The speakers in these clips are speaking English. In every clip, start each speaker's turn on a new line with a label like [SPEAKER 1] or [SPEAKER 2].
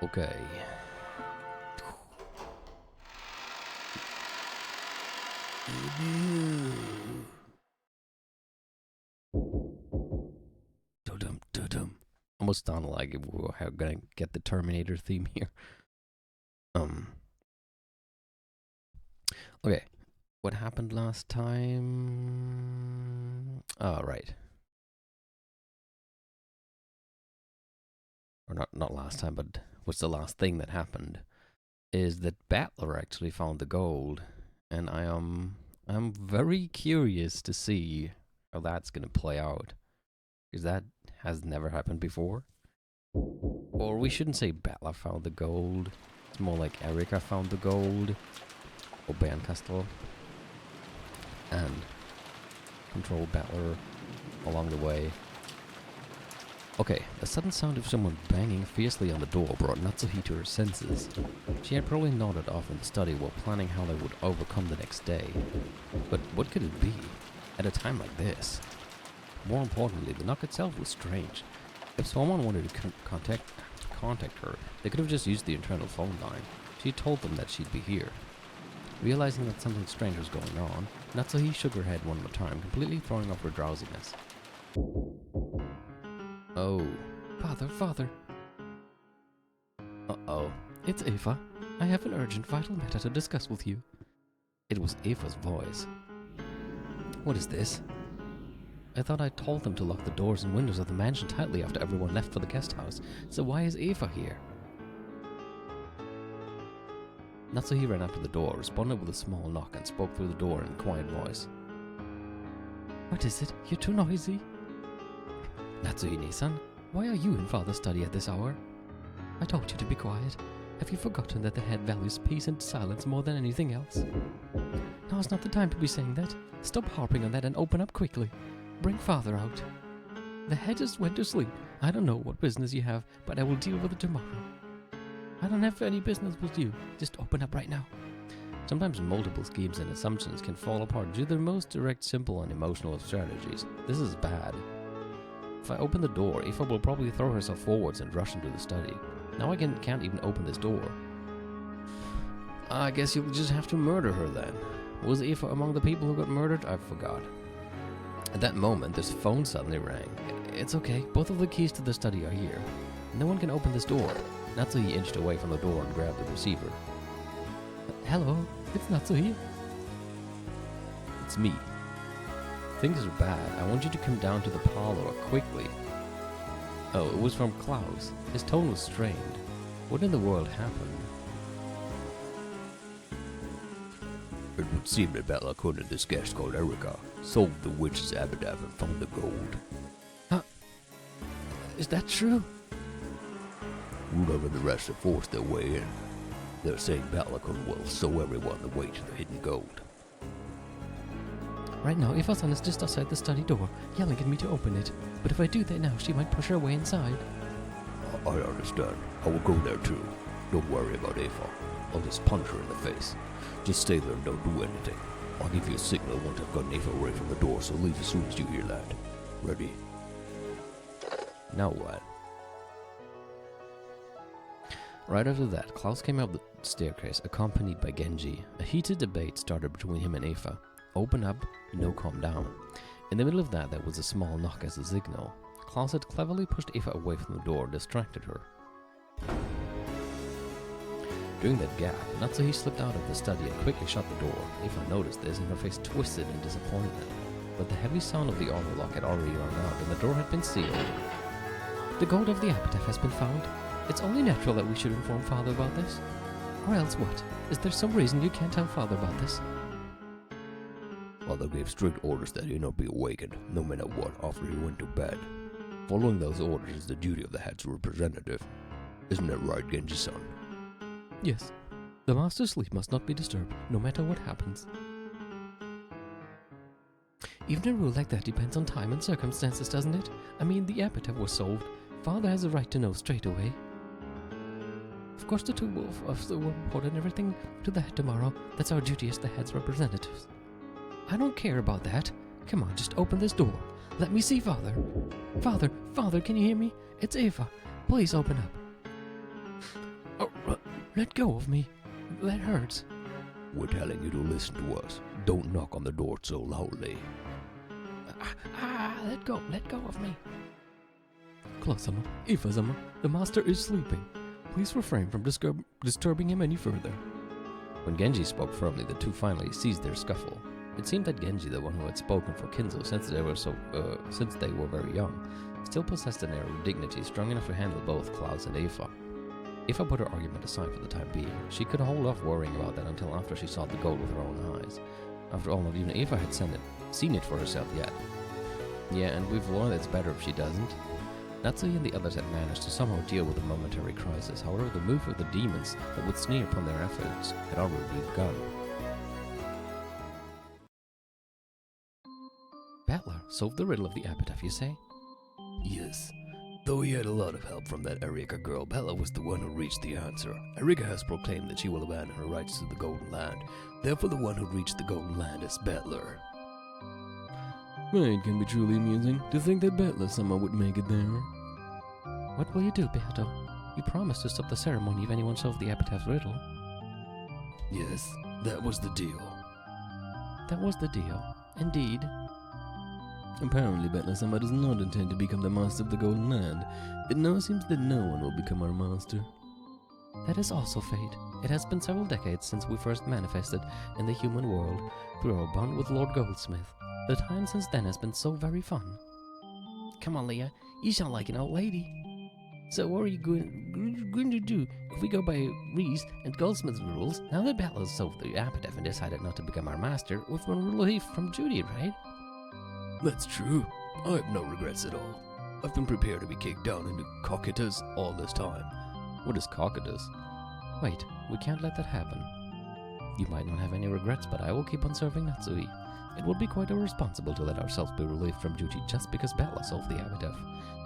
[SPEAKER 1] Okay. Dum-dum. Almost sounded like we were gonna get the Terminator theme here. Okay. What happened last time? Oh, right. Or not last time, but what's the last thing that happened? Is that Battler actually found the gold, and I'm very curious to see how that's gonna play out, because that has never happened before. Or we shouldn't say Battler found the gold. It's more like Erika found the gold, or Bancastle, and controlled Battler along the way. Okay, a sudden sound of someone banging fiercely on the door brought Natsuhi to her senses. She had probably nodded off in the study while planning how they would overcome the next day. But what could it be, at a time like this? More importantly, the knock itself was strange. If someone wanted to contact her, they could have just used the internal phone line. She told them that she'd be here. Realizing that something strange was going on, Natsuhi shook her head one more time, completely throwing off her drowsiness. Oh.
[SPEAKER 2] Father.
[SPEAKER 1] Uh-oh.
[SPEAKER 2] It's Eva. I have an urgent, vital matter to discuss with you.
[SPEAKER 1] It was Eva's voice.
[SPEAKER 2] What is this?
[SPEAKER 1] I thought I told them to lock the doors and windows of the mansion tightly after everyone left for the guest house, so why is Eva here? Natsuhi ran up to the door, responded with a small knock, and spoke through the door in a quiet voice.
[SPEAKER 2] What is it? You're too noisy.
[SPEAKER 1] Natsuhi-san?
[SPEAKER 2] Why are you in Father's study at this hour? I told you to be quiet. Have you forgotten that the head values peace and silence more than anything else? Now's not the time to be saying that. Stop harping on that and open up quickly. Bring Father out. The head just went to sleep. I don't know what business you have, but I will deal with it tomorrow. I don't have any business with you. Just open up right now.
[SPEAKER 1] Sometimes multiple schemes and assumptions can fall apart due to the most direct, simple, and emotional of strategies. This is bad. If I open the door, Aoife will probably throw herself forwards and rush into the study. Now I can't even open this door. I guess you'll just have to murder her then. Was Aoife among the people who got murdered? I forgot. At that moment, this phone suddenly rang. It's okay, both of the keys to the study are here. No one can open this door. Natsuhi inched away from the door and grabbed the receiver.
[SPEAKER 2] Hello, it's Natsuhi.
[SPEAKER 1] It's me. Things are bad. I want you to come down to the parlor quickly. Oh, it was from Klaus. His tone was strained. What in the world happened?
[SPEAKER 3] It would seem that Balakun and this guest called Erika solved the witch's aRdW and found the gold.
[SPEAKER 2] Is that true?
[SPEAKER 3] Rudolph and the rest have forced their way in. They're saying Balakun will show everyone the way to the hidden gold.
[SPEAKER 2] Right now, Eva-san is just outside the study door, yelling at me to open it. But if I do that now, she might push her way inside.
[SPEAKER 3] I understand. I will go there too. Don't worry about Eva. I'll just punch her in the face. Just stay there and don't do anything. I'll give you a signal once I've gotten Eva away from the door, so leave as soon as you hear that. Ready?
[SPEAKER 1] Now what? Right after that, Klaus came up the staircase, accompanied by Genji. A heated debate started between him and Aoife. Open up, no calm down. In the middle of that, there was a small knock as a signal. Klaus had cleverly pushed Aoife away from the door and distracted her. During that gap, Natsuhi slipped out of the study and quickly shut the door. Aoife noticed this and her face twisted in disappointment. But the heavy sound of the auto lock had already run out and the door had been sealed.
[SPEAKER 2] The gold of the aRdW has been found. It's only natural that we should inform Father about this. Or else what? Is there some reason you can't tell Father about this?
[SPEAKER 3] Father gave strict orders that he not be awakened, no matter what, after he went to bed. Following those orders is the duty of the head's representative. Isn't that right, Genji-san?
[SPEAKER 2] Yes. The master's sleep must not be disturbed, no matter what happens. Even a rule like that depends on time and circumstances, doesn't it? I mean, the aRdW was solved. Father has a right to know straight away. Of course, the two of us will report and everything to the head tomorrow. That's our duty as the head's representatives. I don't care about that. Come on, just open this door. Let me see Father. Father, can you hear me? It's Eva. Please open up. Let go of me. That hurts.
[SPEAKER 3] We're telling you to listen to us. Don't knock on the door so loudly.
[SPEAKER 2] Let go of me. Closama, Ifazama, the master is sleeping. Please refrain from disturbing him any further.
[SPEAKER 1] When Genji spoke firmly, the two finally ceased their scuffle. It seemed that Genji, the one who had spoken for Kinzo since they were very young, still possessed an air of dignity strong enough to handle both Klaus and Eva. Eva put her argument aside for the time being. She could hold off worrying about that until after she saw the gold with her own eyes. After all, not even Eva had seen it for herself yet. Yeah, and we've learned it's better if she doesn't. Natsui and the others had managed to somehow deal with the momentary crisis. However, the move of the demons that would sneer upon their efforts had already begun.
[SPEAKER 2] Battler solved the riddle of the epitaph, you say?
[SPEAKER 3] Yes. Though he had a lot of help from that Erika girl, Bella was the one who reached the answer. Erika has proclaimed that she will abandon her rights to the Golden Land. Therefore, the one who reached the Golden Land is Battler.
[SPEAKER 2] It can be truly amusing to think that Battler somehow would make it there. What will you do, Beato? You promised to stop the ceremony if anyone solved the epitaph riddle.
[SPEAKER 3] Yes, that was the deal.
[SPEAKER 2] That was the deal. Indeed.
[SPEAKER 4] Apparently, Battler-sama does not intend to become the master of the Golden Land. It now seems that no one will become our master.
[SPEAKER 2] That is also fate. It has been several decades since we first manifested in the human world through our bond with Lord Goldsmith. The time since then has been so very fun. Come on, Leah. You sound like an old lady. So what are you going to do if we go by Reese and Goldsmith's rules? Now that Battler solved the epitaph and decided not to become our master, we've been relieved from duty, right?
[SPEAKER 3] That's true. I have no regrets at all. I've been prepared to be kicked down into Cocytus all this time.
[SPEAKER 1] What is Cocytus?
[SPEAKER 2] Wait, we can't let that happen. You might not have any regrets, but I will keep on serving Natsui. It would be quite irresponsible to let ourselves be relieved from duty just because Battler solved the epitaph.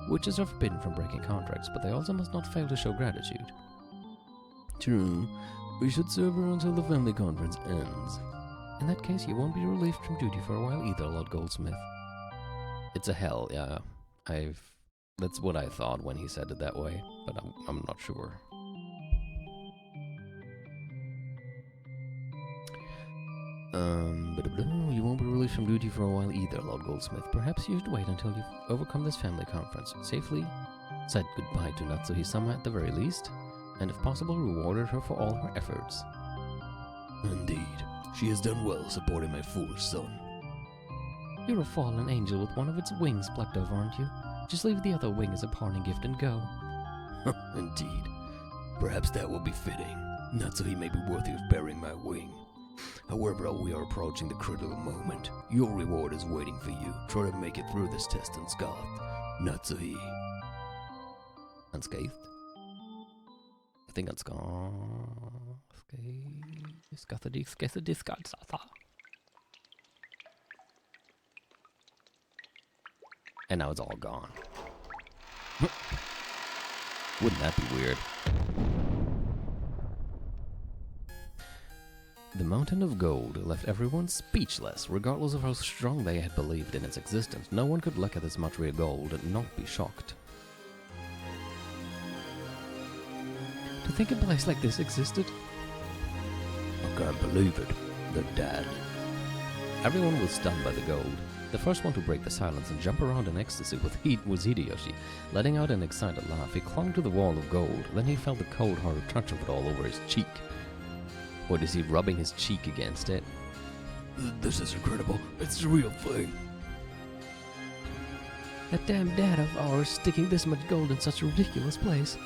[SPEAKER 2] Witches are forbidden from breaking contracts, but they also must not fail to show gratitude.
[SPEAKER 4] True. We should serve her until the family conference ends.
[SPEAKER 2] In that case, you won't be relieved from duty for a while either, Lord Goldsmith.
[SPEAKER 1] It's a hell, yeah. That's what I thought when he said it that way, but I'm not sure.
[SPEAKER 2] You won't be relieved from duty for a while either, Lord Goldsmith. Perhaps you should wait until you've overcome this family conference, safely said goodbye to Natsuhi-sama at the very least, and if possible rewarded her for all her efforts.
[SPEAKER 3] Indeed, she has done well supporting my foolish son.
[SPEAKER 2] You're a fallen angel with one of its wings plucked off, aren't you? Just leave the other wing as a parting gift and go.
[SPEAKER 3] Indeed. Perhaps that will be fitting. Natsuhi may be worthy of bearing my wing. However, we are approaching the critical moment. Your reward is waiting for you. Try to make it through this test unscathed. Natsuhi.
[SPEAKER 1] Unscathed? I think unscathed. And now it's all gone. Wouldn't that be weird? The mountain of gold left everyone speechless, regardless of how strong they had believed in its existence. No one could look at this much real gold and not be shocked.
[SPEAKER 2] To think a place like this existed?
[SPEAKER 3] I can't believe it. The dad.
[SPEAKER 1] Everyone was stunned by the gold. The first one to break the silence and jump around in ecstasy was Hideyoshi. Letting out an excited laugh, he clung to the wall of gold. Then he felt the cold, hard touch of it all over his cheek. What is he rubbing his cheek against it?
[SPEAKER 3] This is incredible. It's the real thing.
[SPEAKER 2] That damn dad of ours sticking this much gold in such a ridiculous place.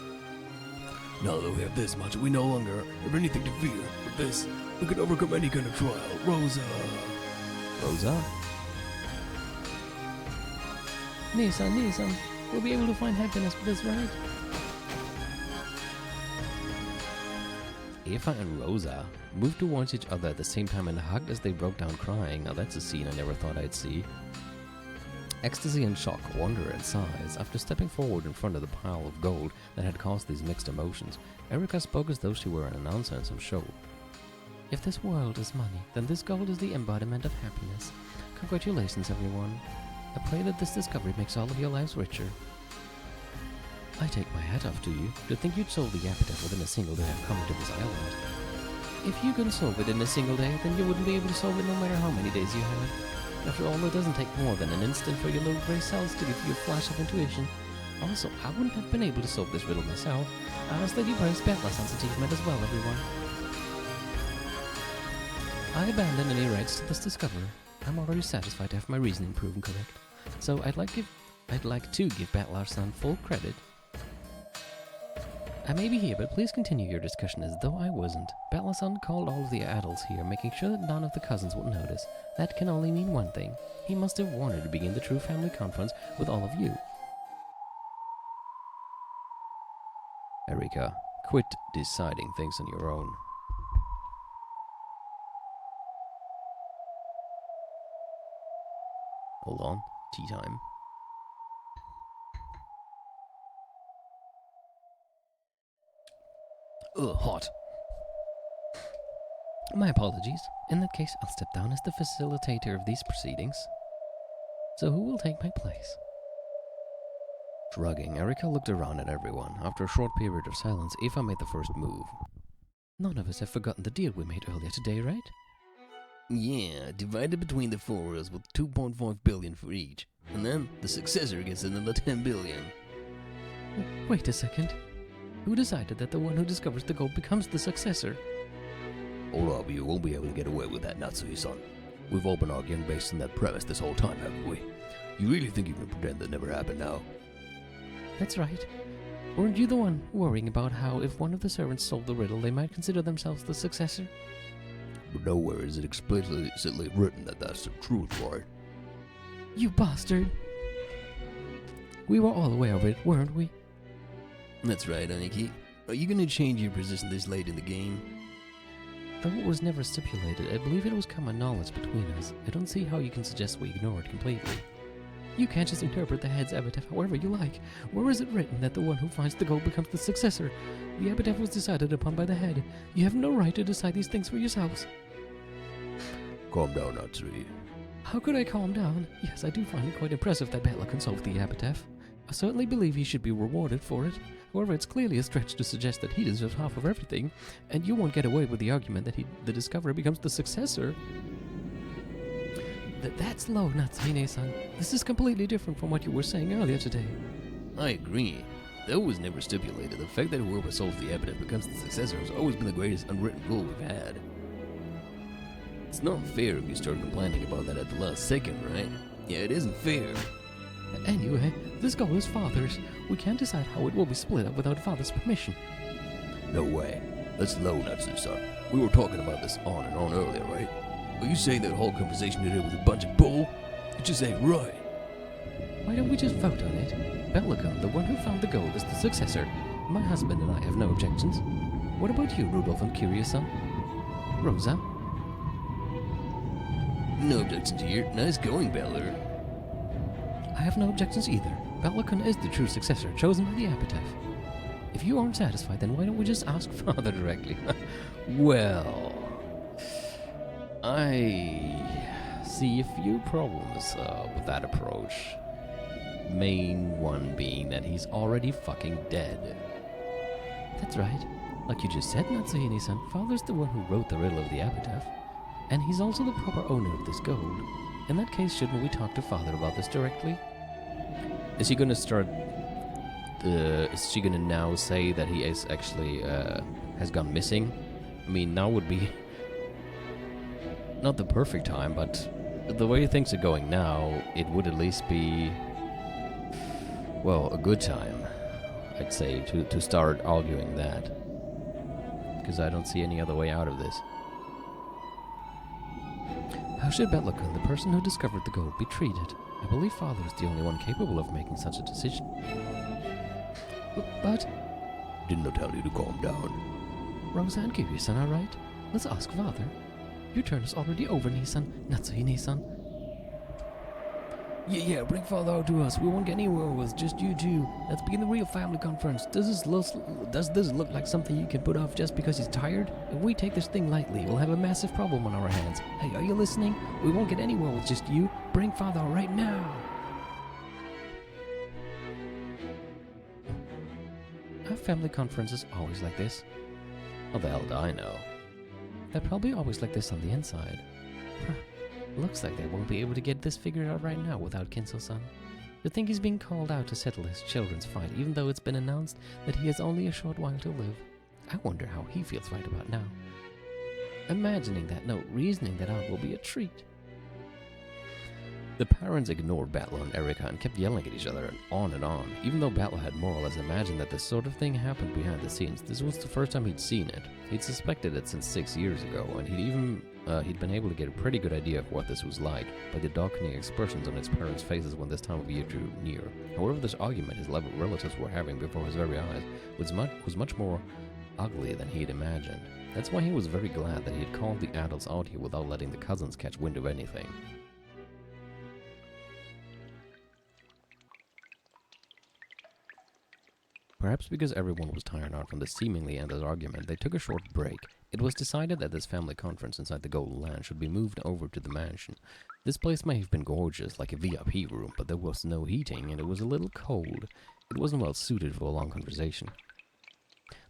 [SPEAKER 3] Now that we have this much, we no longer have anything to fear. With this, we can overcome any kind of trial. Rosa.
[SPEAKER 1] Rosa?
[SPEAKER 2] Nisan, we'll be able to find happiness with this, right?
[SPEAKER 1] Eva and Rosa moved towards each other at the same time and hugged as they broke down crying. Now that's a scene I never thought I'd see. Ecstasy and shock, wonder and sighs. After stepping forward in front of the pile of gold that had caused these mixed emotions, Erika spoke as though she were an announcer in some show.
[SPEAKER 2] If this world is money, then this gold is the embodiment of happiness. Congratulations, everyone. I pray that this discovery makes all of your lives richer. I take my hat off to you to think you'd solve the epitaph within a single day of coming to this island. If you couldn't solve it in a single day, then you wouldn't be able to solve it no matter how many days you had. After all, it doesn't take more than an instant for your little gray cells to give you a flash of intuition. Also, I wouldn't have been able to solve this riddle myself. I ask that you praise Battler's achievement as well, everyone. I abandon any rights to this discovery. I'm already satisfied to have my reasoning proven correct. So I'd like to give Battler's son full credit. I may be here, but please continue your discussion as though I wasn't. Battler's son called all of the adults here, making sure that none of the cousins would notice. That can only mean one thing. He must have wanted to begin the true family conference with all of you.
[SPEAKER 1] Erika, quit deciding things on your own. Hold on, tea time. Ugh, hot.
[SPEAKER 2] My apologies. In that case, I'll step down as the facilitator of these proceedings. So who will take my place?
[SPEAKER 1] Shrugging, Erika looked around at everyone. After a short period of silence, Eva made the first move.
[SPEAKER 2] None of us have forgotten the deal we made earlier today, right?
[SPEAKER 3] Yeah, divided between the four of us with 2.5 billion for each. And then the successor gets another 10 billion.
[SPEAKER 2] Wait a second. Who decided that the one who discovers the gold becomes the successor?
[SPEAKER 3] Hold up, you won't be able to get away with that, Natsui-san. We've all been arguing based on that premise this whole time, haven't we? You really think you can pretend that never happened now?
[SPEAKER 2] That's right. Weren't you the one worrying about how if one of the servants solved the riddle, they might consider themselves the successor?
[SPEAKER 3] But nowhere is it explicitly written that that's the truth, right?
[SPEAKER 2] You bastard! We were all aware of it, weren't we?
[SPEAKER 3] That's right, Aniki. Are you gonna change your position this late in the game?
[SPEAKER 2] Though it was never stipulated, I believe it was common knowledge between us. I don't see how you can suggest we ignore it completely. You can't just interpret the head's epitaph however you like. Where is it written that the one who finds the gold becomes the successor? The epitaph was decided upon by the head. You have no right to decide these things for yourselves.
[SPEAKER 3] Calm down, Natsui.
[SPEAKER 2] How could I calm down? Yes, I do find it quite impressive that Battler can solve the epitaph. I certainly believe he should be rewarded for it. However, it's clearly a stretch to suggest that he deserves half of everything, and you won't get away with the argument that the discoverer becomes the successor. That's low, Natsune-san. This is completely different from what you were saying earlier today.
[SPEAKER 3] I agree. That was never stipulated. The fact that whoever solves the epitaph becomes the successor has always been the greatest unwritten rule we've had. It's not fair if you start complaining about that at the last second, right? Yeah, it isn't fair.
[SPEAKER 2] Anyway, this gold is Father's. We can't decide how it will be split up without Father's permission.
[SPEAKER 3] No way. That's low, Natsu-san. We were talking about this on and on earlier, right? Are you saying that whole conversation today was a bunch of bull? It just ain't right.
[SPEAKER 2] Why don't we just vote on it? Bellicon, the one who found the gold, is the successor. My husband and I have no objections. What about you, Rudolph and Curious-san? Rosa?
[SPEAKER 3] No objections here. Nice going, Beller.
[SPEAKER 2] I have no objections either. Bellicon is the true successor, chosen by the epitaph. If you aren't satisfied, then why don't we just ask Father directly?
[SPEAKER 1] Well, I see a few problems with that approach. Main one being that he's already fucking dead.
[SPEAKER 2] That's right. Like you just said, Natsuhine-san, Father's the one who wrote the riddle of the epitaph. And he's also the proper owner of this gold. In that case, shouldn't we talk to Father about this directly?
[SPEAKER 1] Is he gonna start... is she gonna now say that he is actually has gone missing? I mean, now would be not the perfect time, but the way things are going now, it would at least be, well, a good time, I'd say, to start arguing that. Because I don't see any other way out of this.
[SPEAKER 2] How should Bellicon, the person who discovered the gold, be treated? I believe Father is the only one capable of making such a decision. But...
[SPEAKER 3] Didn't I tell you to calm down?
[SPEAKER 2] Rosa and Kiryu-san are right. Let's ask Father. Your turn is already over, Nissan. Natsuhine-san.
[SPEAKER 4] Yeah, bring Father out to us. We won't get anywhere with just you two. Let's begin the real family conference. Does this look like something you can put off just because he's tired? If we take this thing lightly, we'll have a massive problem on our hands. Hey, are you listening? We won't get anywhere with just you. Bring Father out right now.
[SPEAKER 2] family conference is always like this.
[SPEAKER 1] How the hell do I know?
[SPEAKER 2] They're probably always like this on the inside. Huh. Looks like they won't be able to get this figured out right now without Kinso-san. You'd think he's being called out to settle his children's fight, even though it's been announced that he has only a short while to live. I wonder how he feels right about now. Imagining that note, reasoning that out will be a treat.
[SPEAKER 1] The parents ignored Battler and Erika and kept yelling at each other and on. Even though Battler had more or less imagined that this sort of thing happened behind the scenes, this was the first time he'd seen it. He'd suspected it since 6 years ago, and he'd been able to get a pretty good idea of what this was like by the darkening expressions on his parents' faces when this time of year drew near. However, this argument his relatives were having before his very eyes was much more ugly than he'd imagined. That's why he was very glad that he had called the adults out here without letting the cousins catch wind of anything. Perhaps because everyone was tired out from the seemingly endless argument, they took a short break. It was decided that this family conference inside the Golden Land should be moved over to the mansion. This place may have been gorgeous, like a VIP room, but there was no heating and it was a little cold. It wasn't well suited for a long conversation.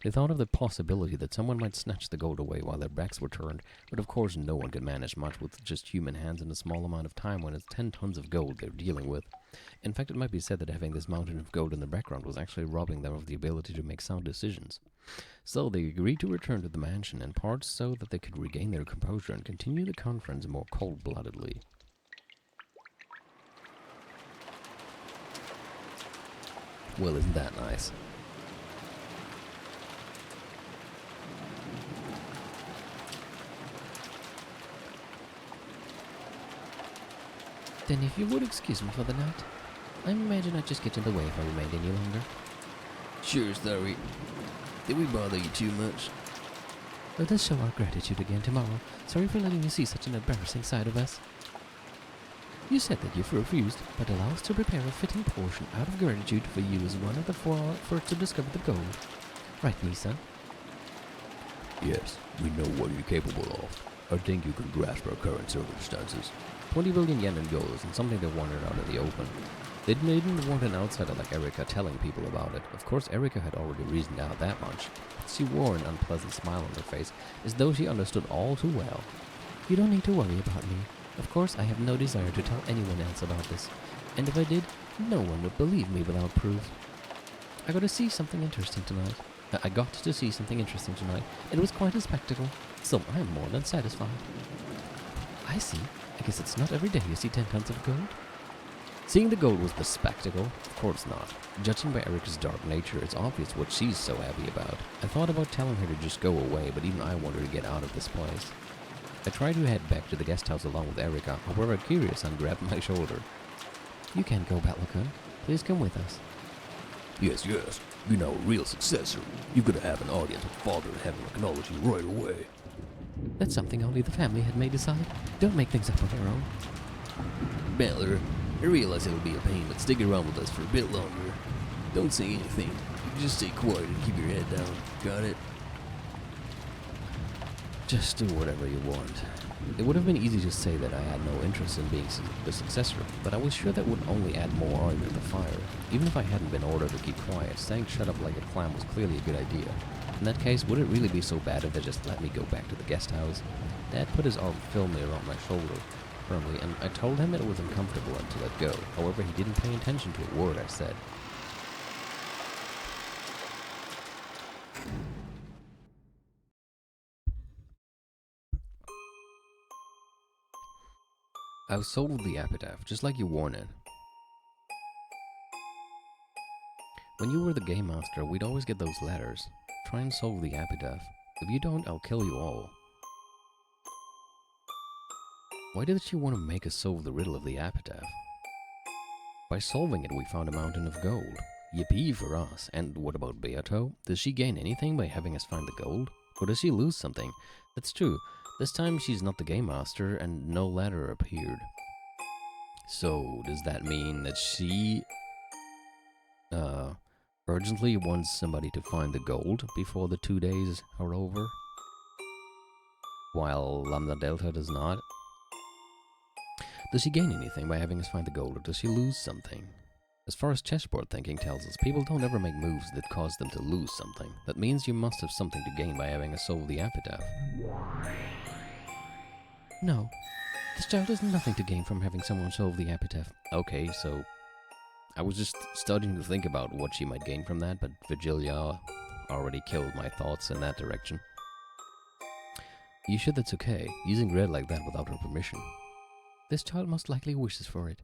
[SPEAKER 1] They thought of the possibility that someone might snatch the gold away while their backs were turned, but of course no one could manage much with just human hands in a small amount of time when it's 10 tons of gold they're dealing with. In fact, it might be said that having this mountain of gold in the background was actually robbing them of the ability to make sound decisions. So they agreed to return to the mansion, in part so that they could regain their composure and continue the conference more cold-bloodedly. Well, isn't that nice?
[SPEAKER 2] Then if you would excuse me for the night, I imagine I'd just get in the way if I remained any longer.
[SPEAKER 3] Sure, sorry. Did we bother you too much?
[SPEAKER 2] Let us show our gratitude again tomorrow. Sorry for letting you see such an embarrassing side of us. You said that you've refused, but allow us to prepare a fitting portion out of gratitude for you as one of the four first to discover the gold. Right, Nissan?
[SPEAKER 3] Yes, we know what you're capable of. I think you can grasp our current circumstances.
[SPEAKER 1] 20 billion yen in gold isn't something they wanted out in the open. They didn't want an outsider like Erika telling people about it. Of course, Erika had already reasoned out that much. She wore an unpleasant smile on her face, as though she understood all too well.
[SPEAKER 2] You don't need to worry about me. Of course, I have no desire to tell anyone else about this. And if I did, no one would believe me without proof. I got to see something interesting tonight. It was quite a spectacle, so I'm more than satisfied. I see. I guess it's not every day you see 10 tons of gold.
[SPEAKER 1] Seeing the gold was the spectacle? Of course not. Judging by Erika's dark nature, it's obvious what she's so happy about. I thought about telling her to just go away, but even I wanted to get out of this place. I tried to head back to the guest house along with Erika, however Kiryu-san grabbed my shoulder.
[SPEAKER 2] You can't go, Battler-kun. Please come with us.
[SPEAKER 3] Yes. You're now a real successor. You're gonna have an audience with Father and have him acknowledge you right away.
[SPEAKER 2] That's something only the family had may decide. Don't make things up on their own.
[SPEAKER 3] Battler, I realize it'll be a pain, but stick around with us for a bit longer. Don't say anything. You can just stay quiet and keep your head down. Got it?
[SPEAKER 1] Just do whatever you want. It would have been easy to say that I had no interest in being the successor, but I was sure that would only add more oil to the fire. Even if I hadn't been ordered to keep quiet, staying shut up like a clam was clearly a good idea. In that case, would it really be so bad if they just let me go back to the guest house? Dad put his arm firmly around my shoulder, firmly, and I told him it was uncomfortable and to let go. However, he didn't pay attention to a word I said. I've solved the epitaph, just like you warned it. When you were the game master, we'd always get those letters. Try and solve the epitaph. If you don't, I'll kill you all. Why did she want to make us solve the riddle of the epitaph? By solving it, we found a mountain of gold. Yippee for us. And what about Beato? Does she gain anything by having us find the gold? Or does she lose something? That's true. This time she's not the game master and no letter appeared. So, does that mean that she urgently wants somebody to find the gold before the 2 days are over? While Lambda Delta does not? Does she gain anything by having us find the gold, or does she lose something? As far as chessboard thinking tells us, people don't ever make moves that cause them to lose something. That means you must have something to gain by having a solve the epitaph.
[SPEAKER 2] No, this child has nothing to gain from having someone solve the epitaph.
[SPEAKER 1] Okay, so I was just starting to think about what she might gain from that, but Virgilia already killed my thoughts in that direction. You sure that's okay, using red like that without her permission?
[SPEAKER 2] This child most likely wishes for it.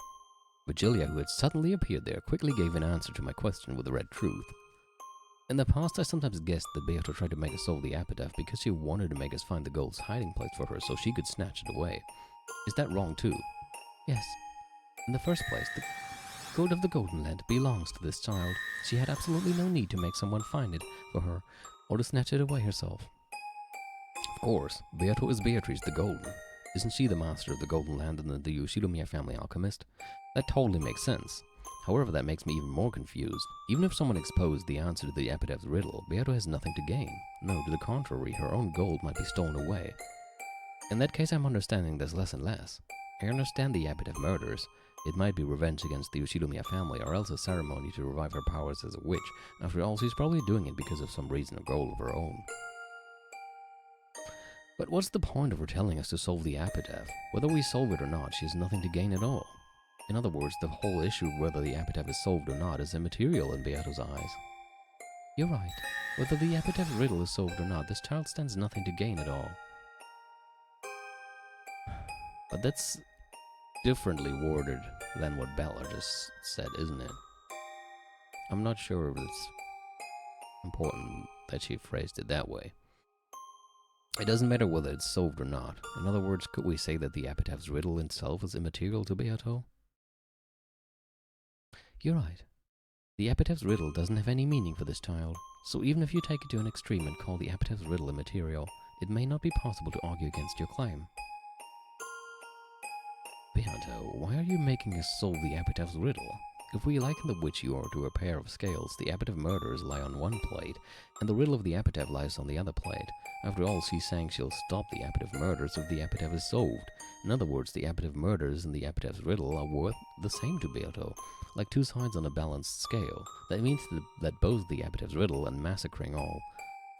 [SPEAKER 1] Virgilia, who had suddenly appeared there, quickly gave an answer to my question with the red truth. In the past, I sometimes guessed that Beato tried to make us solve the epitaph because she wanted to make us find the gold's hiding place for her so she could snatch it away. Is that wrong too?
[SPEAKER 2] Yes. In the first place, the gold of the Golden Land belongs to this child. She had absolutely no need to make someone find it for her or to snatch it away herself.
[SPEAKER 1] Of course, Beato is Beatrice the Golden. Isn't she the master of the Golden Land and the Yoshidomiya family alchemist? That totally makes sense. However, that makes me even more confused. Even if someone exposed the answer to the epitaph's riddle, Beato has nothing to gain. No, to the contrary, her own gold might be stolen away. In that case, I'm understanding this less and less. I understand the epitaph murders. It might be revenge against the Yoshidomiya family, or else a ceremony to revive her powers as a witch. After all, she's probably doing it because of some reason or goal of her own. But what's the point of her telling us to solve the epitaph? Whether we solve it or not, she has nothing to gain at all. In other words, the whole issue of whether the epitaph is solved or not is immaterial in Beato's eyes.
[SPEAKER 2] You're right. Whether the epitaph riddle is solved or not, this child stands nothing to gain at all.
[SPEAKER 1] But that's differently worded than what Bella just said, isn't it? I'm not sure if it's important that she phrased it that way. It doesn't matter whether it's solved or not. In other words, could we say that the epitaph's riddle itself is immaterial to Beato?
[SPEAKER 2] You're right. The epitaph's riddle doesn't have any meaning for this child, so even if you take it to an extreme and call the epitaph's riddle immaterial, it may not be possible to argue against your claim.
[SPEAKER 1] Beato, why are you making us solve the epitaph's riddle? If we liken the witch you are to a pair of scales, the epitaph murders lie on one plate, and the riddle of the epitaph lies on the other plate. After all, she's saying she'll stop the epitaph murders if the epitaph is solved. In other words, the epitaph murders and the epitaph's riddle are worth the same to Beato, like two sides on a balanced scale. That means that both the epitaph's riddle and massacring all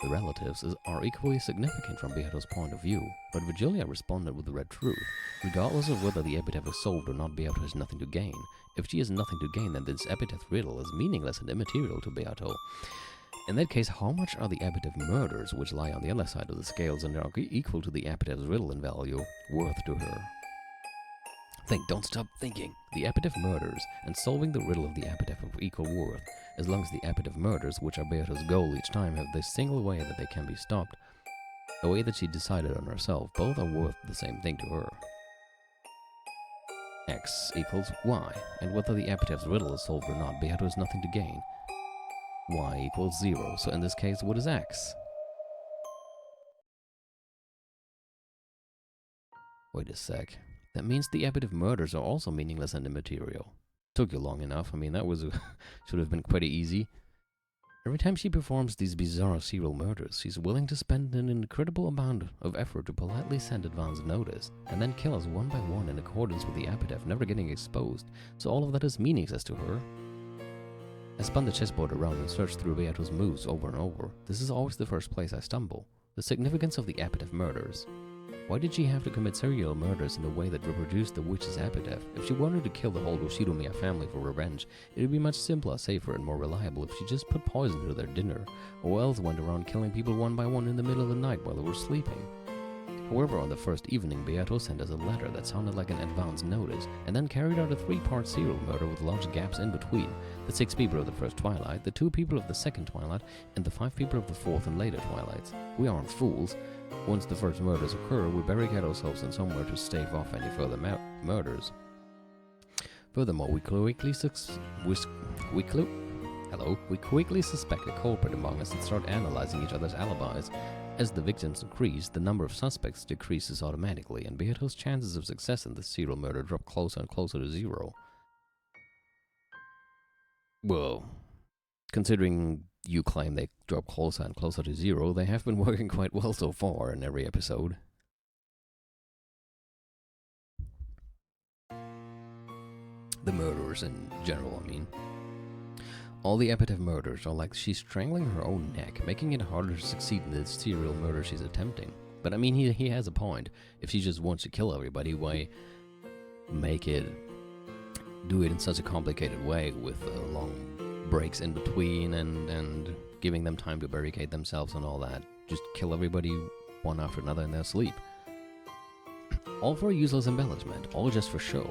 [SPEAKER 1] the relatives are equally significant from Beato's point of view. But Virgilia responded with the red truth. Regardless of whether the epitaph is solved or not, Beato has nothing to gain. If she has nothing to gain, then this epitaph riddle is meaningless and immaterial to Beato. In that case, how much are the epitaph murders, which lie on the other side of the scales and are equal to the epitaph's riddle in value, worth to her? Think, don't stop thinking. The epitaph murders and solving the riddle of the epitaph of equal worth. As long as the epitaph murders, which are Beato's goal each time, have this single way that they can be stopped, the way that she decided on herself, both are worth the same thing to her. X equals Y, and whether the epitaph's riddle is solved or not, Beato has nothing to gain. Y equals 0, so in this case, what is X? Wait a sec. That means the epitaph murders are also meaningless and immaterial. Took you long enough. I mean, that was should have been pretty easy. Every time she performs these bizarre serial murders, she's willing to spend an incredible amount of effort to politely send advance notice, and then kill us one by one in accordance with the epitaph, never getting exposed, so all of that is meaningless to her. I spun the chessboard around and searched through Beato's moves over and over. This is always the first place I stumble. The significance of the epitaph murders. Why did she have to commit serial murders in a way that reproduced the witch's epitaph? If she wanted to kill the whole Yoshidomiya family for revenge, it would be much simpler, safer, and more reliable if she just put poison to their dinner, or else went around killing people one by one in the middle of the night while they were sleeping. However, on the first evening, Beato sent us a letter that sounded like an advance notice, and then carried out a 3-part serial murder with large gaps in between. The 6 people of the first twilight, the 2 people of the second twilight, and the 5 people of the fourth and later twilights. We aren't fools. Once the first murders occur, we barricade ourselves in somewhere to stave off any further murders. Furthermore, we quickly suspect a culprit among us and start analyzing each other's alibis. As the victims increase, the number of suspects decreases automatically, and Beato's chances of success in this serial murder drop closer and closer to 0. Well, considering you claim they drop closer and closer to 0, they have been working quite well so far in every episode. The murderers in general, I mean. All the epitaph murders are like she's strangling her own neck, making it harder to succeed in the serial murder she's attempting. But I mean, he has a point. If she just wants to kill everybody, why do it in such a complicated way with long breaks in between and giving them time to barricade themselves and all that? Just kill everybody one after another in their sleep. All for a useless embellishment, all just for show.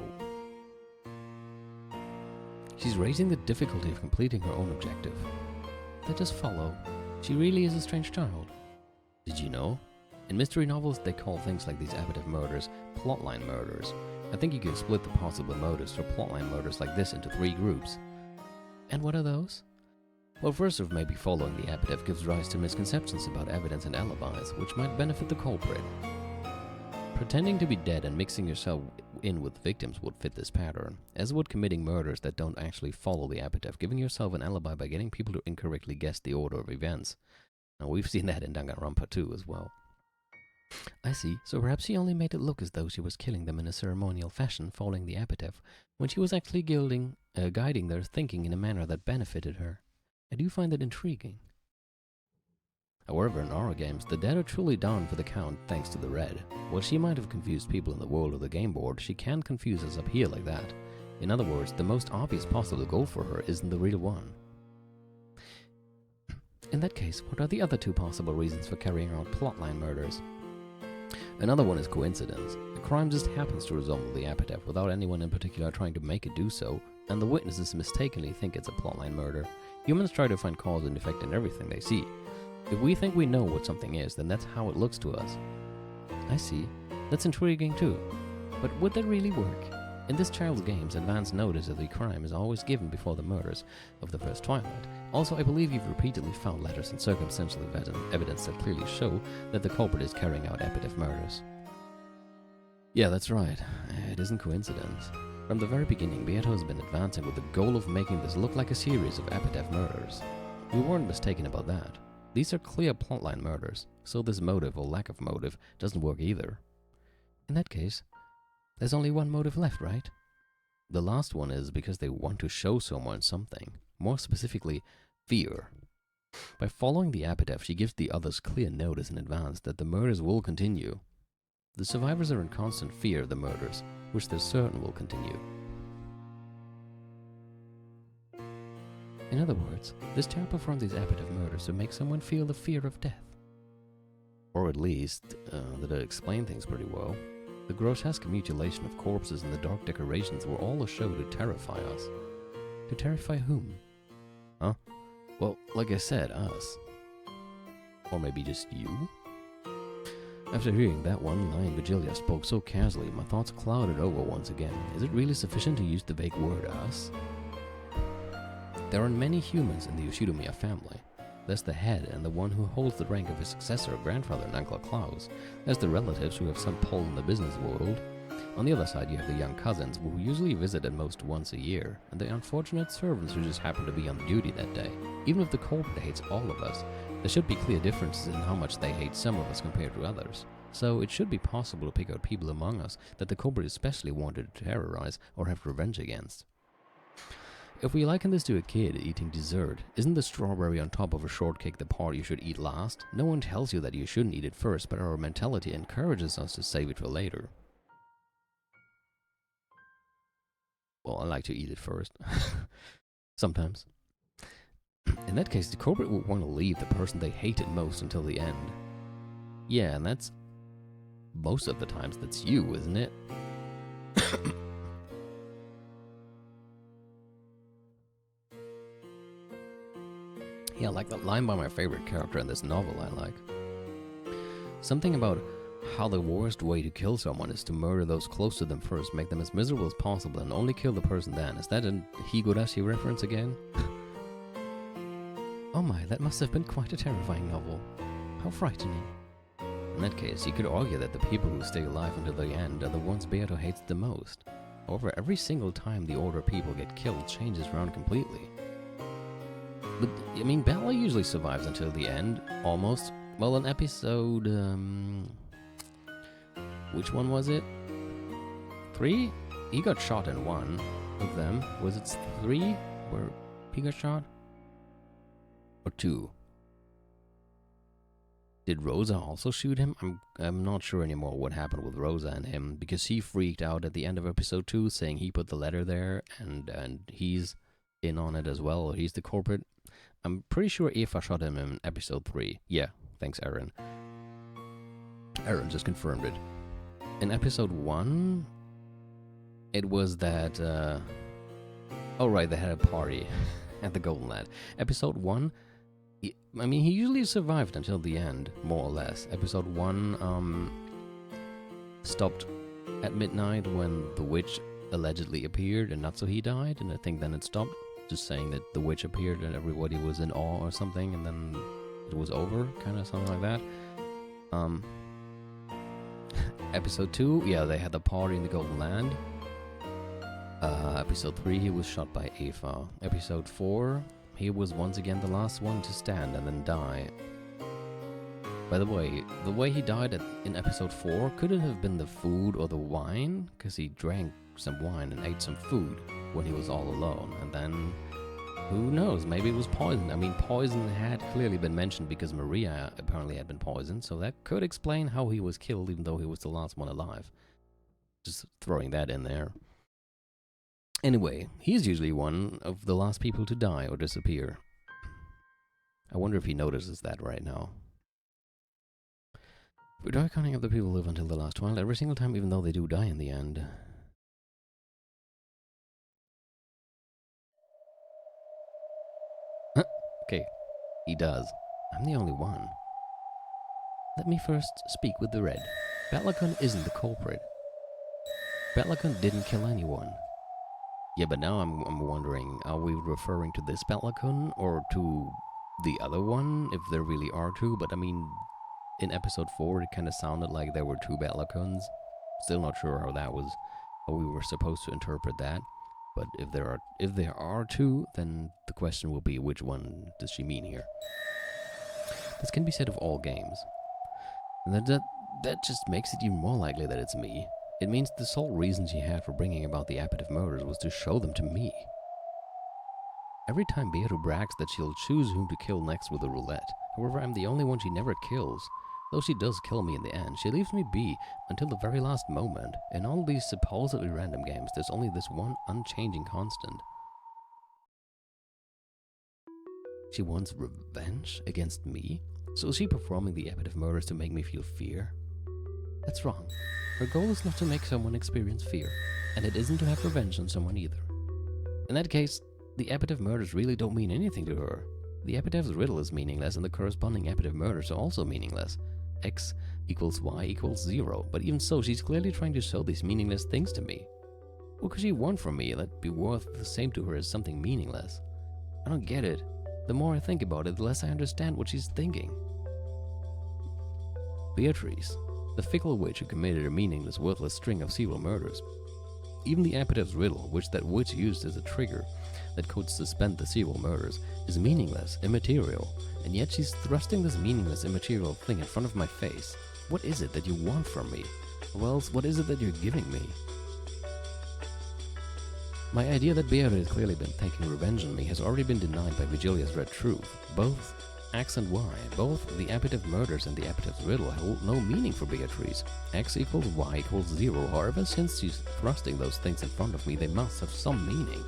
[SPEAKER 1] She's raising the difficulty of completing her own objective. That just follow. She really is a strange child. Did you know? In mystery novels, they call things like these epitaph murders plotline murders. I think you can split the possible motives for plotline murders like this into 3 groups.
[SPEAKER 2] And what are those?
[SPEAKER 1] Well, first off, maybe following the epitaph gives rise to misconceptions about evidence and alibis, which might benefit the culprit. Pretending to be dead and mixing yourself in with victims would fit this pattern, as would committing murders that don't actually follow the epitaph, giving yourself an alibi by getting people to incorrectly guess the order of events. Now, we've seen that in Danganronpa 2 as well.
[SPEAKER 2] I see, so perhaps she only made it look as though she was killing them in a ceremonial fashion following the epitaph, when she was actually guiding their thinking in a manner that benefited her. I do find it intriguing.
[SPEAKER 1] However, in horror games, the dead are truly down for the count thanks to the red. While she might have confused people in the world of the game board, she can't confuse us up here like that. In other words, the most obvious possible goal for her isn't the real one.
[SPEAKER 2] In that case, what are the other 2 possible reasons for carrying out plotline murders?
[SPEAKER 1] Another one is coincidence. A crime just happens to resemble the epitaph without anyone in particular trying to make it do so, and the witnesses mistakenly think it's a plotline murder. Humans try to find cause and effect in everything they see. If we think we know what something is, then that's how it looks to us.
[SPEAKER 2] I see. That's intriguing too. But would that really work? In this child's games, advance notice of the crime is always given before the murders of the first Twilight. Also, I believe you've repeatedly found letters and circumstantial evidence that clearly show that the culprit is carrying out epitaph murders.
[SPEAKER 1] Yeah, that's right. It isn't coincidence. From the very beginning, Beato has been advancing with the goal of making this look like a series of epitaph murders. We weren't mistaken about that. These are clear plotline murders, so this motive or lack of motive doesn't work either.
[SPEAKER 2] In that case, there's only one motive left, right?
[SPEAKER 1] The last one is because they want to show someone something, more specifically, fear. By following the epitaph, she gives the others clear notice in advance that the murders will continue. The survivors are in constant fear of the murders, which they're certain will continue.
[SPEAKER 2] In other words, this child performed these epitaph murders to make someone feel the fear of death.
[SPEAKER 1] Or at least, that it explained things pretty well. The grotesque mutilation of corpses and the dark decorations were all a show to terrify us.
[SPEAKER 2] To terrify whom?
[SPEAKER 1] Huh? Well, like I said, us. Or maybe just you? After hearing that one line Vigilia spoke so casually, my thoughts clouded over once again. Is it really sufficient to use the vague word us? There are many humans in the Yoshidomiya family. There's the head and the one who holds the rank of his successor, grandfather and Uncle Klaus. There's the relatives who have some pull in the business world. On the other side, you have the young cousins who usually visit at most once a year, and the unfortunate servants who just happen to be on duty that day. Even if the culprit hates all of us, there should be clear differences in how much they hate some of us compared to others. So it should be possible to pick out people among us that the culprit especially wanted to terrorize or have revenge against. If we liken this to a kid eating dessert, isn't the strawberry on top of a shortcake the part you should eat last? No one tells you that you shouldn't eat it first, but our mentality encourages us to save it for later. Well, I like to eat it first. Sometimes. In that case, the culprit would want to leave the person they hated most until the end. Yeah, and that's... most of the times that's you, isn't it? Yeah, like that line by my favorite character in this novel I like. Something about how the worst way to kill someone is to murder those close to them first, make them as miserable as possible, and only kill the person then. Is that a Higurashi reference again?
[SPEAKER 2] Oh my, that must have been quite a terrifying novel. How frightening.
[SPEAKER 1] In that case, you could argue that the people who stay alive until the end are the ones Beato hates the most. However, every single time the order of people get killed changes around completely. But, I mean, Bella usually survives until the end, almost. Well, in episode, which one was it? 3? He got shot in one of them. Was it 3 where he got shot? Or 2? Did Rosa also shoot him? I'm not sure anymore what happened with Rosa and him, because he freaked out at the end of episode 2, saying he put the letter there, and he's in on it as well, or he's the culprit. I'm pretty sure Eva shot him in episode 3. Yeah, thanks, Aaron. Aaron just confirmed it. In episode 1, it was that, oh right, they had a party at the Golden Lad. Episode 1, I mean, he usually survived until the end, more or less. Episode 1 stopped at midnight when the witch allegedly appeared, and Natsuhi died, and I think then it stopped, just saying that the witch appeared and everybody was in awe or something, and then it was over, kind of something like that. Episode 2, yeah, they had the party in the Golden Land. Episode 3, he was shot by Eva. Episode 4, he was once again the last one to stand and then die. By the way he died in episode 4 couldn't have been the food or the wine, because he drank some wine and ate some food when he was all alone. And then, who knows, maybe it was poison. I mean, poison had clearly been mentioned because Maria apparently had been poisoned, so that could explain how he was killed even though he was the last one alive. Just throwing that in there. Anyway, he's usually one of the last people to die or disappear. I wonder if he notices that right now. We try counting up the people who live until the last while every single time, even though they do die in the end. Huh? Okay, he does. I'm the only one. Let me first speak with the red. Batlakun isn't the culprit. Batlakun didn't kill anyone. Yeah, but now I'm wondering, are we referring to this Batlakun or to the other one, if there really are two? But I mean, in episode 4 it kind of sounded like there were 2 Batlakuns. Still not sure how we were supposed to interpret that. But if there are 2, then the question will be, which one does she mean here? This can be said of all games. And that just makes it even more likely that it's me. It means the sole reason she had for bringing about the aRdW murders was to show them to me. Every time Beato brags that she'll choose whom to kill next with a roulette. However, I'm the only one she never kills. Though she does kill me in the end, she leaves me be until the very last moment. In all these supposedly random games, there's only this one unchanging constant. She wants revenge against me? So is she performing the aRdW murders to make me feel fear? That's wrong. Her goal is not to make someone experience fear, and it isn't to have revenge on someone either. In that case, the aRdW murders really don't mean anything to her. The aRdW's riddle is meaningless, and the corresponding aRdW murders are also meaningless. X equals Y equals 0, but even so, she's clearly trying to show these meaningless things to me. What could she want from me that'd be worth the same to her as something meaningless? I don't get it. The more I think about it, the less I understand what she's thinking. Beatrice, the fickle witch who committed a meaningless, worthless string of serial murders. Even the aRdW's riddle, which that witch used as a trigger that could suspend the serial murders, is meaningless, immaterial, and yet she's thrusting this meaningless, immaterial thing in front of my face. What is it that you want from me? Or else, what is it that you're giving me? My idea that Beata has clearly been taking revenge on me has already been denied by Vigilia's Red Truth. Both X and Y, both the aRdW murders and the aRdW's riddle hold no meaning for Beatrice. X equals Y equals 0, however, since she's thrusting those things in front of me, they must have some meaning.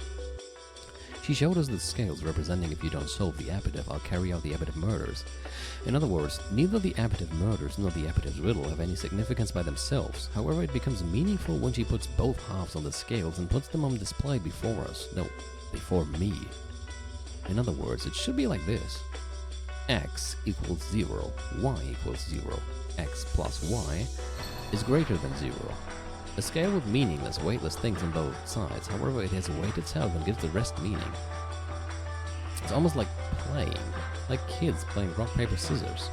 [SPEAKER 1] She showed us the scales representing if you don't solve the aRdW, I'll carry out the aRdW murders. In other words, neither the aRdW murders nor the aRdW's riddle have any significance by themselves. However, it becomes meaningful when she puts both halves on the scales and puts them on display before us. No, before me. In other words, it should be like this. X equals 0, Y equals 0. X plus Y is greater than 0. A scale with meaningless, weightless things on both sides, however, it has a weight itself and gives the rest meaning. It's almost like playing, like kids playing rock, paper, scissors.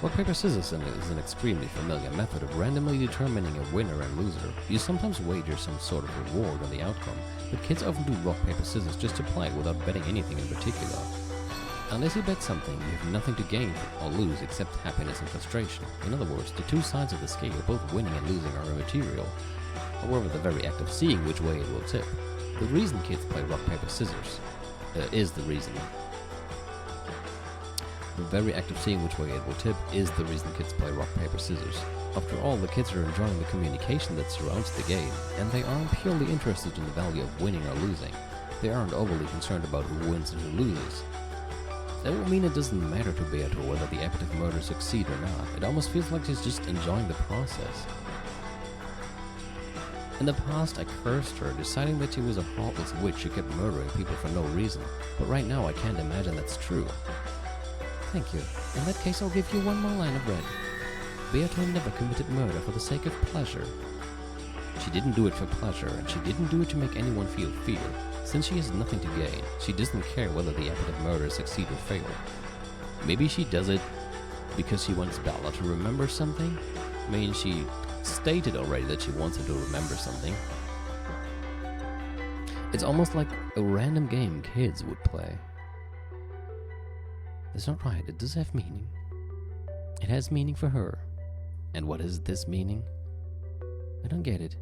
[SPEAKER 1] Rock, paper, scissors is an extremely familiar method of randomly determining a winner and loser. You sometimes wager some sort of reward on the outcome, but kids often do rock, paper, scissors just to play without betting anything in particular. Unless you bet something, you have nothing to gain or lose except happiness and frustration. In other words, the two sides of the scale, both winning and losing, are immaterial. However, the very act of seeing which way it will tip. The reason kids play rock, paper, scissors is the reason. the very act of seeing which way it will tip is the reason kids play rock, paper, scissors. After all, the kids are enjoying the communication that surrounds the game, and they aren't purely interested in the value of winning or losing. They aren't overly concerned about who wins and who loses. That will mean it doesn't matter to Beato whether the epitaph murders succeed or not. It almost feels like she's just enjoying the process. In the past, I cursed her, deciding that she was a heartless witch who kept murdering people for no reason. But right now, I can't imagine that's true.
[SPEAKER 2] Thank you. In that case, I'll give you one more line of red. Beato never committed murder for the sake of pleasure.
[SPEAKER 1] She didn't do it for pleasure, and she didn't do it to make anyone feel fear. Since she has nothing to gain, she doesn't care whether the epitaph murders succeed or fail. Maybe she does it because she wants Bella to remember something? I mean, she stated already that she wants him to remember something. It's almost like a random game kids would play.
[SPEAKER 2] That's not right. It does have meaning.
[SPEAKER 1] It has meaning for her. And what is this meaning?
[SPEAKER 2] I don't get it.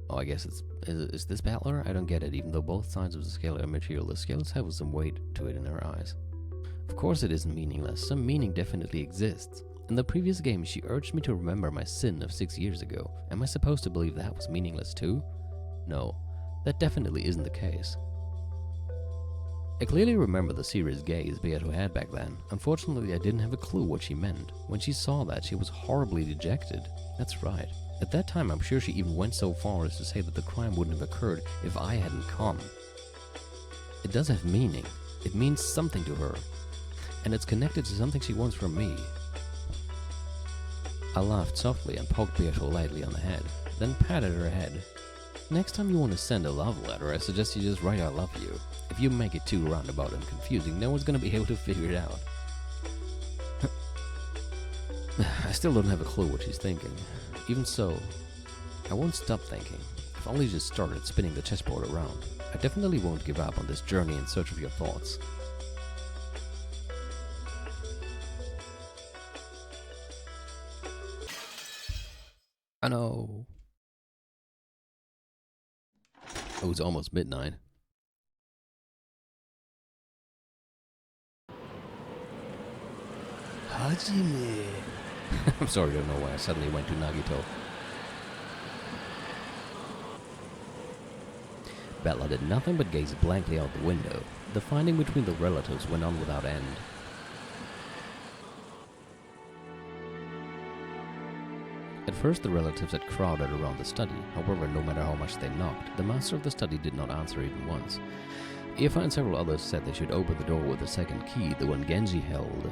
[SPEAKER 1] Oh, I guess is this battler? I don't get it, even though both sides of the scale are material. The scales have some weight to it in her eyes. Of course it isn't meaningless. Some meaning definitely exists. In the previous game, she urged me to remember my sin of 6 years ago. Am I supposed to believe that was meaningless too? No, that definitely isn't the case. I clearly remember the serious gaze Beato had back then. Unfortunately, I didn't have a clue what she meant. When she saw that, she was horribly dejected. That's right. At that time, I'm sure she even went so far as to say that the crime wouldn't have occurred if I hadn't come. It does have meaning. It means something to her. And it's connected to something she wants from me. I laughed softly and poked Beato lightly on the head, then patted her head. Next time you want to send a love letter, I suggest you just write I love you. If you make it too roundabout and confusing, no one's going to be able to figure it out. I still don't have a clue what she's thinking. Even so, I won't stop thinking. I've only just started spinning the chessboard around. I definitely won't give up on this journey in search of your thoughts. I know. Oh, it's almost midnight.
[SPEAKER 3] Hajime.
[SPEAKER 1] I'm sorry, I don't know why I suddenly went to Nagito. Bella did nothing but gaze blankly out the window. The fighting between the relatives went on without end. At first, the relatives had crowded around the study. However, no matter how much they knocked, the master of the study did not answer even once. Ifa and several others said they should open the door with the second key, the one Genji held.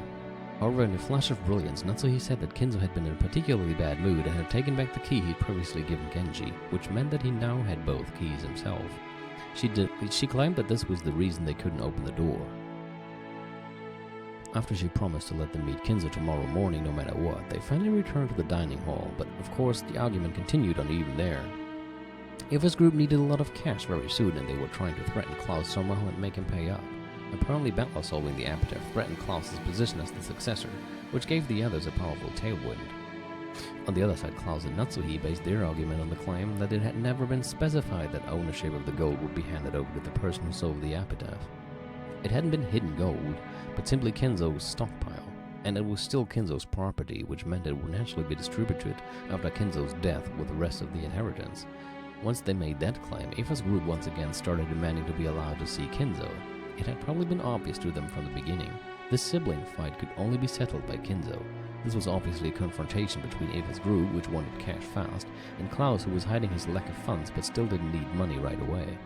[SPEAKER 1] However, in a flash of brilliance, Natsuhi said that Kinzo had been in a particularly bad mood and had taken back the key he'd previously given Genji, which meant that he now had both keys himself. She claimed that this was the reason they couldn't open the door. After she promised to let them meet Kinzo tomorrow morning no matter what, they finally returned to the dining hall, but of course the argument continued uneven there. Ifa's group needed a lot of cash very soon and they were trying to threaten Klaus somehow and make him pay up. Apparently Bella, solving the epitaph, threatened Klaus's position as the successor, which gave the others a powerful tailwind. On the other side, Klaus and Natsuhi based their argument on the claim that it had never been specified that ownership of the gold would be handed over to the person who solved the epitaph. It hadn't been hidden gold, but simply Kinzo's stockpile, and it was still Kinzo's property, which meant it would naturally be distributed after Kinzo's death with the rest of the inheritance. Once they made that claim, Ifa's group once again started demanding to be allowed to see Kinzo. It had probably been obvious to them from the beginning. This sibling fight could only be settled by Kinzo. This was obviously a confrontation between Ifa's group, which wanted cash fast, and Klaus, who was hiding his lack of funds but still didn't need money right away.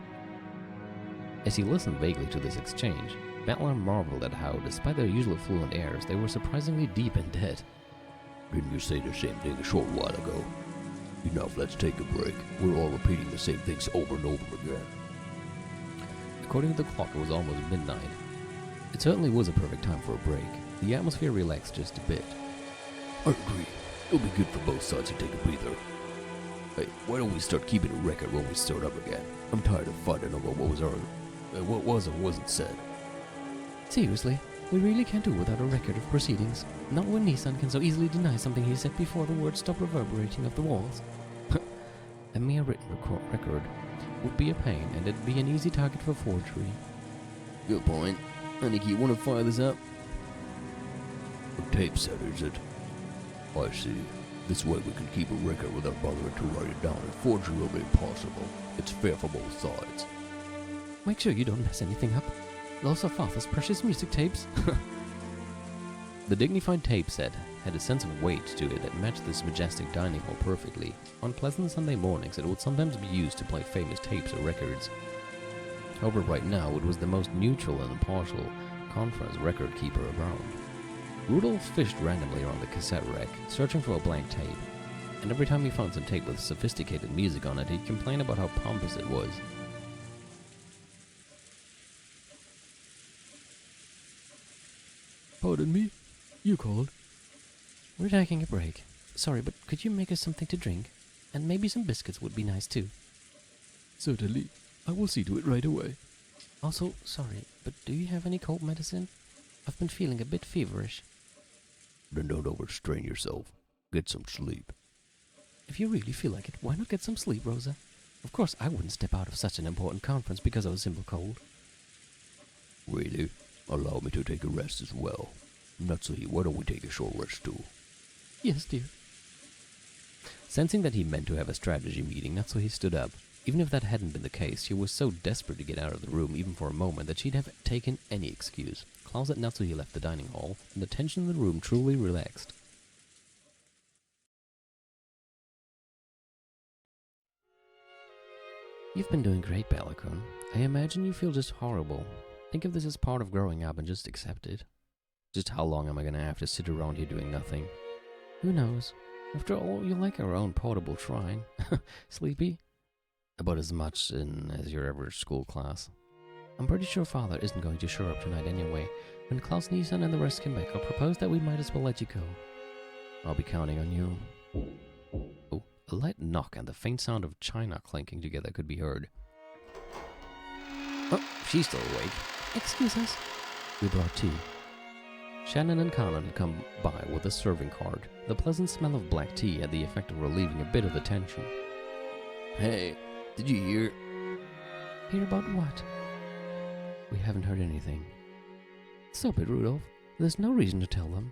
[SPEAKER 1] As he listened vaguely to this exchange, Battler marveled at how, despite their usual fluent airs, they were surprisingly deep in debt.
[SPEAKER 3] Didn't you say the same thing a short while ago? Enough, let's take a break. We're all repeating the same things over and over again.
[SPEAKER 1] According to the clock, it was almost midnight. It certainly was a perfect time for a break. The atmosphere relaxed just a bit.
[SPEAKER 3] I agree. It'll be good for both sides to take a breather. Hey, why don't we start keeping a record when we start up again? I'm tired of fighting over what was or wasn't said.
[SPEAKER 2] Seriously, we really can't do without a record of proceedings. Not when Nissan can so easily deny something he said before the words stop reverberating off the walls.
[SPEAKER 1] A mere written record would be a pain, and it'd be an easy target for forgery. Good point. Aniki, you want to fire this up?
[SPEAKER 3] A tape set, is it? I see. This way we can keep a record without bothering to write it down, and forgery will be impossible. It's fair for both sides.
[SPEAKER 2] Make sure you don't mess anything up. Those are Father's precious music tapes.
[SPEAKER 1] The dignified tape set had a sense of weight to it that matched this majestic dining hall perfectly. On pleasant Sunday mornings, it would sometimes be used to play famous tapes or records. However, right now, it was the most neutral and impartial conference record keeper around. Rudolph fished randomly around the cassette rack, searching for a blank tape, and every time he found some tape with sophisticated music on it, he'd complain about how pompous it was.
[SPEAKER 2] Pardon me? You called?
[SPEAKER 4] We're taking a break. Sorry, but could you make us something to drink? And maybe some biscuits would be nice too.
[SPEAKER 2] Certainly. I will see to it right away.
[SPEAKER 4] Also, sorry, but do you have any cold medicine? I've been feeling a bit feverish.
[SPEAKER 3] Then don't overstrain yourself. Get some sleep.
[SPEAKER 4] If you really feel like it, why not get some sleep, Rosa? Of course, I wouldn't step out of such an important conference because of a simple cold.
[SPEAKER 3] Really? Allow me to take a rest as well. Natsuhi, why don't we take a short rest too?
[SPEAKER 4] Yes, dear.
[SPEAKER 1] Sensing that he meant to have a strategy meeting, Natsuhi stood up. Even if that hadn't been the case, she was so desperate to get out of the room even for a moment that she'd have taken any excuse. Closet Natsuhi left the dining hall, and the tension in the room truly relaxed.
[SPEAKER 4] You've been doing great, Balakun. I imagine you feel just horrible. Think of this as part of growing up and just accept it.
[SPEAKER 1] Just how long am I gonna have to sit around here doing nothing?
[SPEAKER 4] Who knows? After all, you're like our own portable shrine. Sleepy?
[SPEAKER 1] About as much as your average school class.
[SPEAKER 4] I'm pretty sure Father isn't going to show up tonight anyway. When Klaus Nisan and the rest come back, I'll propose that we might as well let you go.
[SPEAKER 1] I'll be counting on you. Oh, a light knock and the faint sound of china clanking together could be heard. Oh, she's still awake.
[SPEAKER 4] Excuse us.
[SPEAKER 1] We brought tea. Shannon and Conan had come by with a serving cart. The pleasant smell of black tea had the effect of relieving a bit of the tension. Hey, did you hear?
[SPEAKER 4] Hear about what?
[SPEAKER 1] We haven't heard anything.
[SPEAKER 4] Stop it, Rudolph. There's no reason to tell them.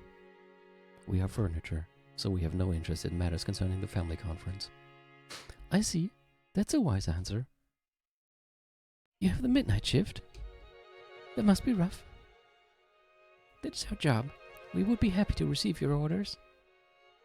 [SPEAKER 1] We are furniture, so we have no interest in matters concerning the family conference.
[SPEAKER 4] I see. That's a wise answer. You have the midnight shift? That must be rough. That's our job. We would be happy to receive your orders.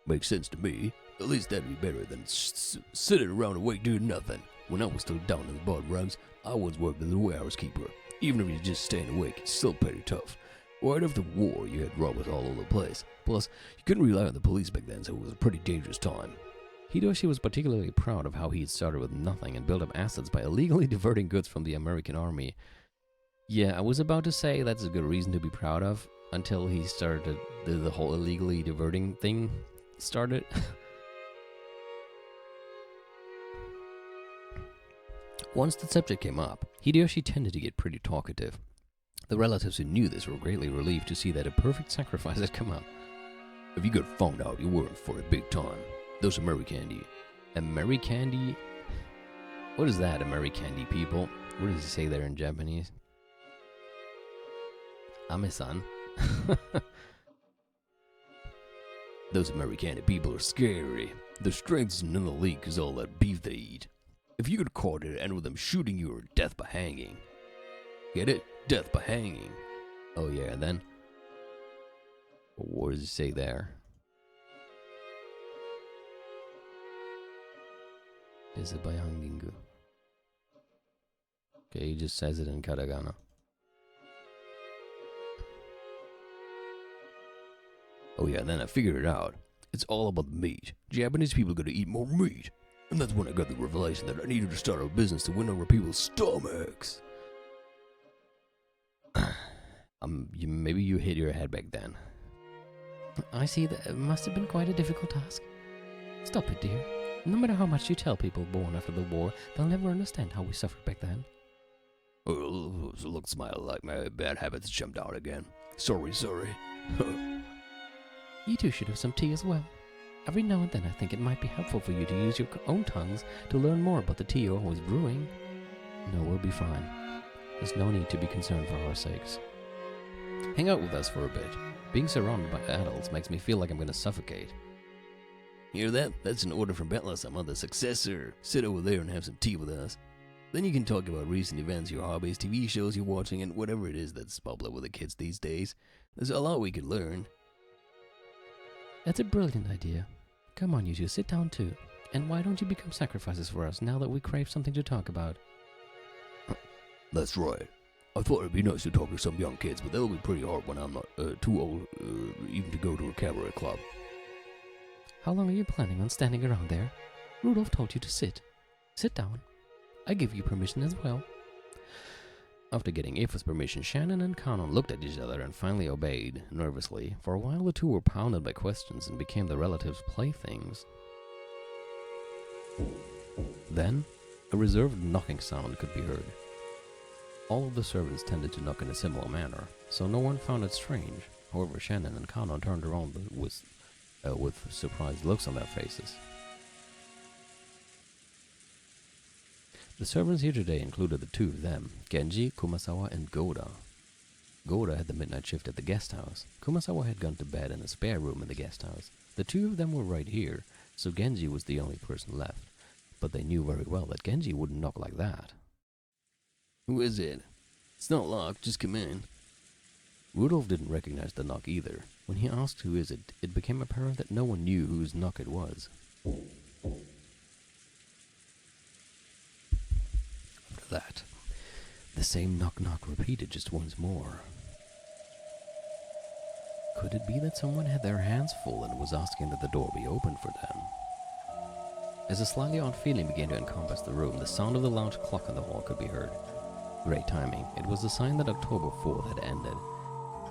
[SPEAKER 3] Makes sense to me. At least that'd be better than sitting around awake doing nothing. When I was still down in the bottom rungs, I once worked as a warehouse keeper. Even if you're just staying awake, it's still pretty tough. Right after the war, you had robbers all over the place. Plus, you couldn't rely on the police back then, so it was a pretty dangerous time.
[SPEAKER 1] Hideyoshi was particularly proud of how he had started with nothing and built up assets by illegally diverting goods from the American army. Yeah, I was about to say that's a good reason to be proud of, until he started the whole illegally diverting thing started. Once the subject came up, Hideyoshi tended to get pretty talkative. The relatives who knew this were greatly relieved to see that a perfect sacrifice had come up.
[SPEAKER 3] If you got found out, you weren't for a big time. Those Americandy.
[SPEAKER 1] Americandy? What is that, Americandy people? What does he say there in Japanese? Ame-san.
[SPEAKER 3] Those Americandy people are scary. Their strength isn't in the league because all that beef they eat. If you get caught, it'd end with them shooting you or death by hanging. Get it? Death by hanging.
[SPEAKER 1] Oh yeah, and then? What does he say there? Is it by hanging? Okay, he just says it in katakana.
[SPEAKER 3] Oh yeah, and then I figured it out. It's all about the meat. Japanese people gotta eat more meat. And that's when I got the revelation that I needed to start a business to win over people's stomachs.
[SPEAKER 1] Maybe you hit your head back then.
[SPEAKER 4] I see that it must have been quite a difficult task. Stop it, dear. No matter how much you tell people born after the war, they'll never understand how we suffered back then.
[SPEAKER 3] Oh, it looks like my bad habits jumped out again. Sorry.
[SPEAKER 4] You two should have some tea as well. Every now and then I think it might be helpful for you to use your own tongues to learn more about the tea you're always brewing.
[SPEAKER 1] No, we'll be fine.
[SPEAKER 2] There's no need to be concerned for our sakes. Hang out with us for a bit. Being surrounded by adults makes me feel like I'm going to suffocate.
[SPEAKER 3] Hear that? That's an order from Bettless. I'm on the successor. Sit over there and have some tea with us. Then you can talk about recent events, your hobbies, TV shows you're watching, and whatever it is that's popular with the kids these days. There's a lot we could learn.
[SPEAKER 2] That's a brilliant idea. Come on, you two, sit down too. And why don't you become sacrifices for us now that we crave something to talk about?
[SPEAKER 3] That's right. I thought it'd be nice to talk to some young kids, but that'll be pretty hard when I'm not too old even to go to a cabaret club.
[SPEAKER 2] How long are you planning on standing around there? Rudolph told you to sit. Sit down. I give you permission as well.
[SPEAKER 1] After getting Ava's permission, Shannon and Kanon looked at each other and finally obeyed, nervously. For a while the two were pounded by questions and became the relatives' playthings. Then, a reserved knocking sound could be heard. All of the servants tended to knock in a similar manner, so no one found it strange. However, Shannon and Kanon turned around with surprised looks on their faces. The servants here today included the two of them, Genji, Kumasawa, and Goda. Goda had the midnight shift at the guest house. Kumasawa had gone to bed in a spare room in the guest house. The two of them were right here, so Genji was the only person left. But they knew very well that Genji wouldn't knock like that.
[SPEAKER 3] Who is it? It's not locked, just come in.
[SPEAKER 1] Rudolph didn't recognize the knock either. When he asked who is it, it became apparent that no one knew whose knock it was. After that, the same knock-knock repeated just once more. Could it be that someone had their hands full and was asking that the door be opened for them? As a slightly odd feeling began to encompass the room, the sound of the lounge clock in the hall could be heard. Great timing. It was a sign that October 4th had ended,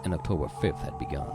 [SPEAKER 1] and October 5th had begun.